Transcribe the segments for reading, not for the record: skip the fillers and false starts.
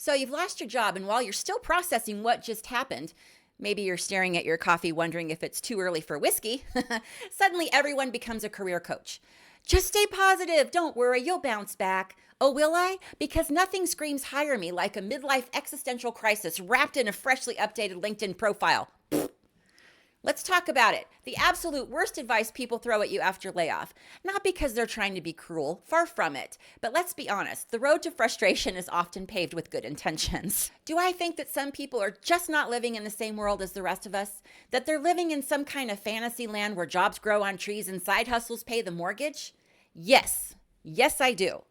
So you've lost your job, and while you're still processing what just happened, maybe you're staring at your coffee wondering if it's too early for whiskey, suddenly everyone becomes a career coach. Just stay positive. Don't worry, you'll bounce back. Oh, will I? Because nothing screams hire me like a midlife existential crisis wrapped in a freshly updated LinkedIn profile. Let's talk about it. The absolute worst advice people throw at you after layoff. Not because they're trying to be cruel, far from it. But let's be honest, the road to frustration is often paved with good intentions. Do I think that some people are just not living in the same world as the rest of us? That they're living in some kind of fantasy land where jobs grow on trees and side hustles pay the mortgage? Yes. Yes, I do.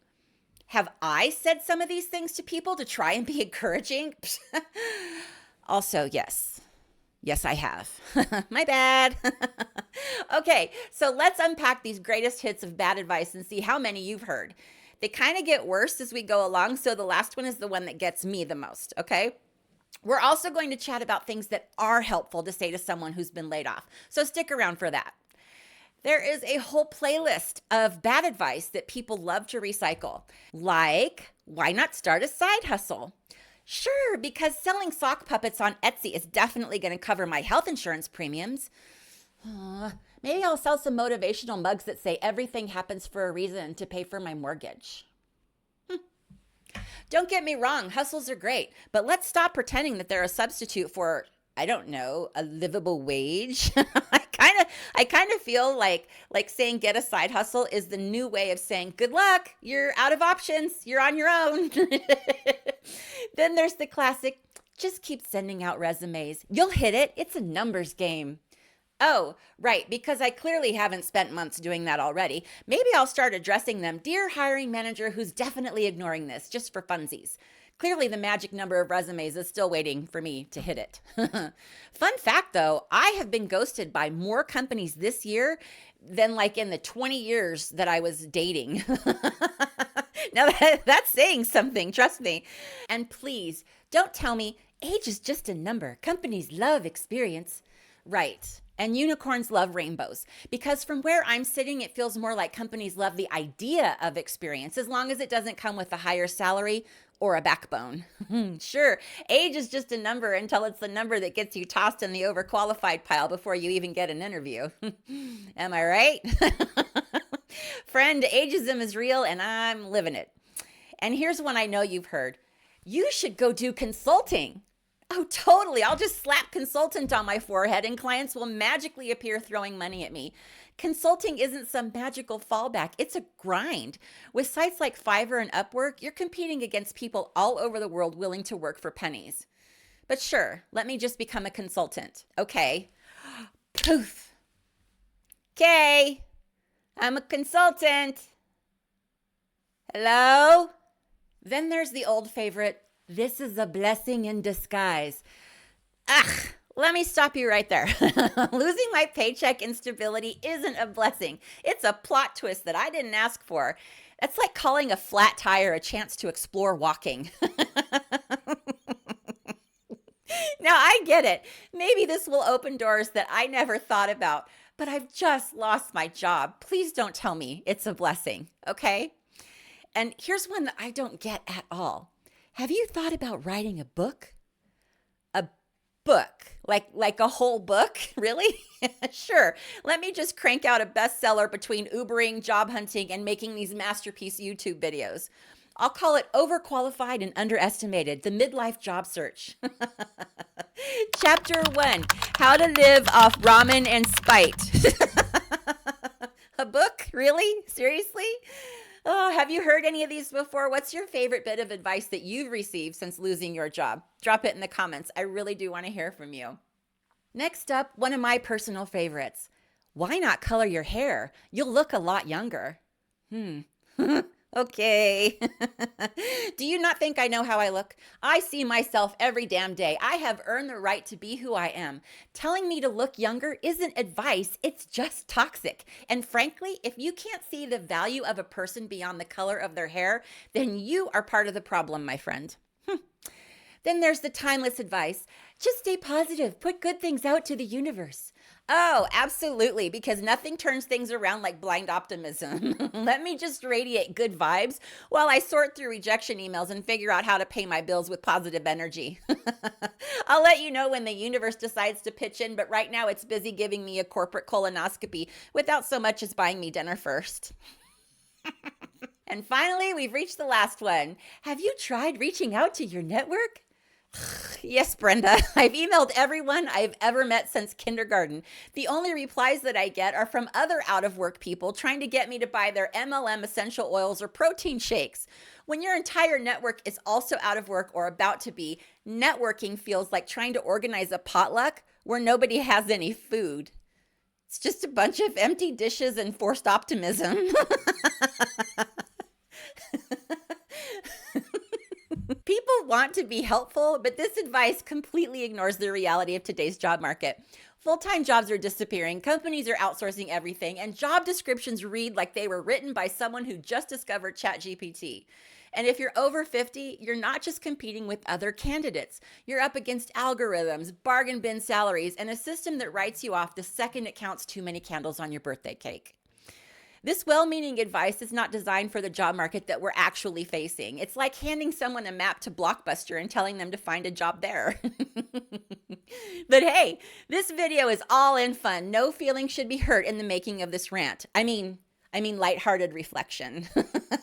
Have I said some of these things to people to try and be encouraging? Also, yes. Yes, I have. My bad. Okay, so let's unpack these greatest hits of bad advice and see how many you've heard. They kind of get worse as we go along, so the last one is the one that gets me the most, okay? We're also going to chat about things that are helpful to say to someone who's been laid off, so stick around for that. There is a whole playlist of bad advice that people love to recycle, like, why not start a side hustle? Sure, because selling sock puppets on Etsy is definitely going to cover my health insurance premiums. Maybe I'll sell some motivational mugs that say everything happens for a reason to pay for my mortgage. Don't get me wrong, hustles are great, but let's stop pretending that they're a substitute for, I don't know, a livable wage. I kind of feel like saying get a side hustle is the new way of saying good luck, you're out of options, you're on your own. Then there's the classic, just keep sending out resumes. You'll hit it. It's a numbers game. Oh, right, because I clearly haven't spent months doing that already. Maybe I'll start addressing them, dear hiring manager who's definitely ignoring this, just for funsies. Clearly, the magic number of resumes is still waiting for me to hit it. Fun fact, though, I have been ghosted by more companies this year than like in the 20 years that I was dating. Now, that's saying something, trust me. And please, don't tell me age is just a number. Companies love experience. Right. And unicorns love rainbows, because from where I'm sitting, it feels more like companies love the idea of experience as long as it doesn't come with a higher salary or a backbone. Sure, age is just a number until it's the number that gets you tossed in the overqualified pile before you even get an interview. Am I right? Friend, ageism is real and I'm living it. And here's one I know you've heard. You should go do consulting. Oh, totally. I'll just slap consultant on my forehead and clients will magically appear throwing money at me. Consulting isn't some magical fallback. It's a grind. With sites like Fiverr and Upwork, you're competing against people all over the world willing to work for pennies. But sure, let me just become a consultant. Okay. Poof. Okay. I'm a consultant. Hello? Then there's the old favorite, this is a blessing in disguise. Ugh, let me stop you right there. Losing my paycheck instability isn't a blessing. It's a plot twist that I didn't ask for. That's like calling a flat tire a chance to explore walking. Now, I get it. Maybe this will open doors that I never thought about, but I've just lost my job. Please don't tell me it's a blessing, okay? And here's one that I don't get at all. Have you thought about writing a book? A book? Like a whole book? Really? Sure. Let me just crank out a bestseller between Ubering, job hunting, and making these masterpiece YouTube videos. I'll call it Overqualified and Underestimated, the Midlife Job Search. Chapter 1, How to Live Off Ramen and Spite. A book? Really? Seriously? Oh, have you heard any of these before? What's your favorite bit of advice that you've received since losing your job? Drop it in the comments. I really do want to hear from you. Next up, one of my personal favorites. Why not color your hair? You'll look a lot younger. Okay. Do you not think I know how I look? I see myself every damn day. I have earned the right to be who I am. Telling me to look younger isn't advice, it's just toxic. And frankly, if you can't see the value of a person beyond the color of their hair, then you are part of the problem, my friend. Then there's the timeless advice. Just stay positive. Put good things out to the universe. Oh, absolutely, because nothing turns things around like blind optimism. Let me just radiate good vibes while I sort through rejection emails and figure out how to pay my bills with positive energy. I'll let you know when the universe decides to pitch in, but right now it's busy giving me a corporate colonoscopy without so much as buying me dinner first. And finally, we've reached the last one. Have you tried reaching out to your network? Yes, Brenda. I've emailed everyone I've ever met since kindergarten. The only replies that I get are from other out of work people trying to get me to buy their MLM essential oils or protein shakes. When your entire network is also out of work or about to be, networking feels like trying to organize a potluck where nobody has any food. It's just a bunch of empty dishes and forced optimism. People want to be helpful, but this advice completely ignores the reality of today's job market. Full-time jobs are disappearing, companies are outsourcing everything, and job descriptions read like they were written by someone who just discovered ChatGPT. And if you're over 50, you're not just competing with other candidates. You're up against algorithms, bargain bin salaries, and a system that writes you off the second it counts too many candles on your birthday cake. This well-meaning advice is not designed for the job market that we're actually facing. It's like handing someone a map to Blockbuster and telling them to find a job there. But hey, this video is all in fun. No feeling should be hurt in the making of this rant. I mean lighthearted reflection.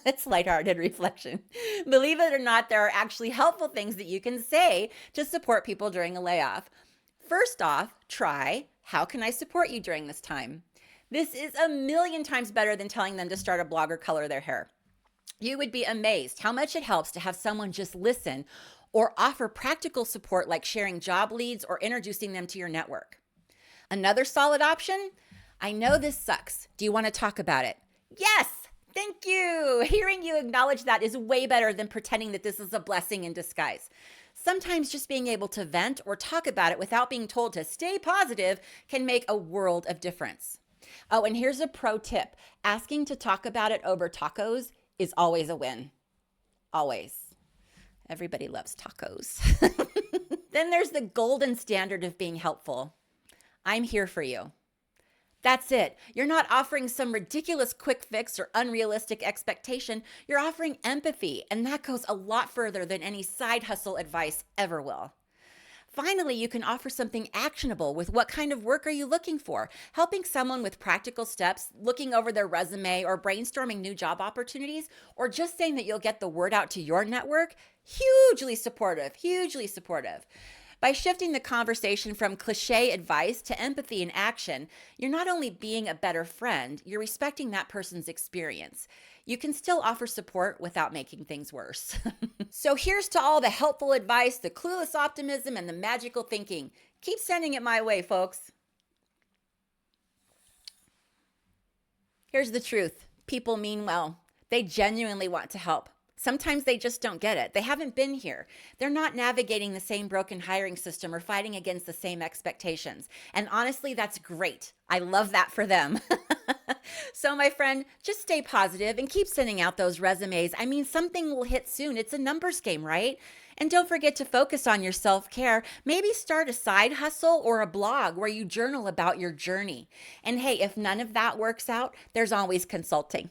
It's lighthearted reflection. Believe it or not, there are actually helpful things that you can say to support people during a layoff. First off, try, how can I support you during this time? This is a million times better than telling them to start a blog or color their hair. You would be amazed how much it helps to have someone just listen or offer practical support like sharing job leads or introducing them to your network. Another solid option, I know this sucks. Do you want to talk about it? Yes, thank you. Hearing you acknowledge that is way better than pretending that this is a blessing in disguise. Sometimes just being able to vent or talk about it without being told to stay positive can make a world of difference. Oh, and here's a pro tip. Asking to talk about it over tacos is always a win. Always. Everybody loves tacos. Then there's the golden standard of being helpful. I'm here for you. That's it. You're not offering some ridiculous quick fix or unrealistic expectation. You're offering empathy, and that goes a lot further than any side hustle advice ever will. Finally, you can offer something actionable with what kind of work are you looking for? Helping someone with practical steps, looking over their resume, or brainstorming new job opportunities, or just saying that you'll get the word out to your network, hugely supportive, hugely supportive. By shifting the conversation from cliche advice to empathy and action, you're not only being a better friend, you're respecting that person's experience. You can still offer support without making things worse. So here's to all the helpful advice, the clueless optimism, and the magical thinking. Keep sending it my way, folks. Here's the truth. People mean well. They genuinely want to help. Sometimes they just don't get it. They haven't been here. They're not navigating the same broken hiring system or fighting against the same expectations. And honestly, that's great. I love that for them. So my friend, just stay positive and keep sending out those resumes. I mean, something will hit soon. It's a numbers game, right? And don't forget to focus on your self-care. Maybe start a side hustle or a blog where you journal about your journey. And hey, if none of that works out, there's always consulting.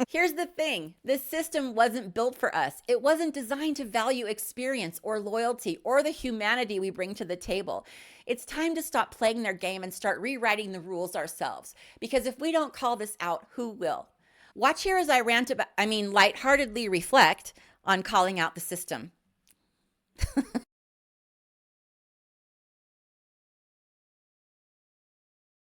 Here's the thing. This system wasn't built for us. It wasn't designed to value experience or loyalty or the humanity we bring to the table. It's time to stop playing their game and start rewriting the rules ourselves. Because if we don't call this out, who will? Watch here as I lightheartedly reflect on calling out the system.